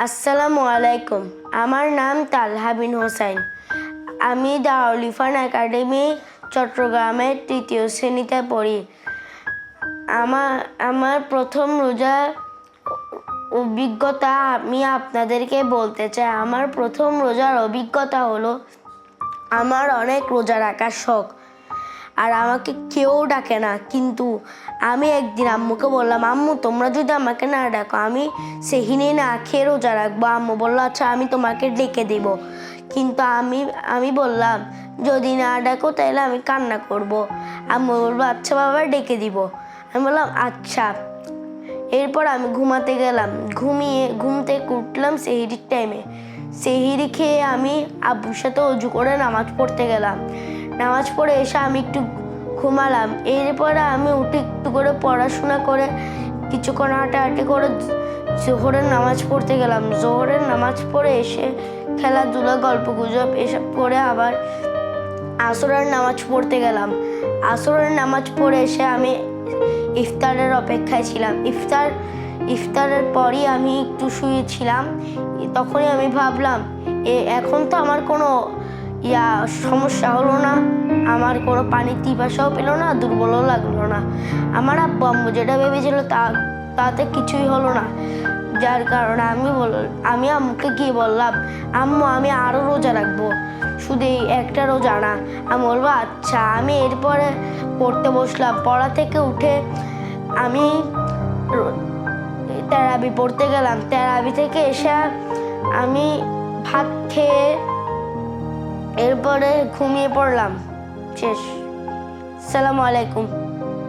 আসসালামু আলাইকুম। আমার নাম তালহা বিন হোসাইন। আমি দারুল ইরফান একাডেমি চট্টগ্রামের ৩য় শ্রেণীতে পড়ি। আমার প্রথম রোজার অভিজ্ঞতা আমি আপনাদেরকে বলতে চাই। আমার প্রথম রোজার অভিজ্ঞতা হলো, আমার অনেক রোজা রাখার শখ, আর আমাকে কেউ ডাকে না। কিন্তু আমি একদিন আম্মুকে বললাম, আম্মু তোমরা যদি আমাকে না ডাকো আমি সেহিনে না খেয়ে রোজা রাখবো। আম্মু বললো, আচ্ছা আমি তোমাকে ডেকে দেব। কিন্তু আমি বললাম, যদি না ডাকো তাহলে আমি কান্না করব। আম্মু বলবো, আচ্ছা বাবা ডেকে দিব। আমি বললাম আচ্ছা। এরপর আমি ঘুমাতে গেলাম। ঘুম থেকে উঠলাম সেহরির টাইমে। সেহরি খেয়ে আমি আব্বুর সাথে অজু করে নামাজ পড়তে গেলাম। নামাজ পড়ে এসে আমি একটু ঘুমালাম। এরপরে আমি উঠে একটু করে পড়াশোনা করে কিছুক্ষণ হাঁটাহাঁটি করে জোহরের নামাজ পড়তে গেলাম। জোহরের নামাজ পড়ে এসে খেলাধুলা গল্পগুজব এসব করে আবার আসরের নামাজ পড়তে গেলাম। আসরের নামাজ পড়ে এসে আমি ইফতারের অপেক্ষায় ছিলাম। ইফতারের পরই আমি একটু শুয়েছিলাম। তখনই আমি ভাবলাম, এখন তো আমার কোনো সমস্যা হলো না, আমার কোনো পানির পিপাসাও পেলো না, দুর্বলও লাগলো না। আমার আব্বু আম্মু যেটা ভেবেছিল তাতে কিছুই হলো না। যার কারণে আমি আম্মুকে গিয়ে বললাম, আম্মু আমি আরও রোজা রাখবো, শুধু এই একটা রোজা না। আমি বলবো আচ্ছা। আমি এরপরে পড়তে বসলাম। পড়া থেকে উঠে আমি তেরাবি পড়তে গেলাম। তেরাবি থেকে এসে আমি ভাত খেয়ে এরপরে ঘুমিয়ে পড়লাম। শেষ। আসসালামু আলাইকুম।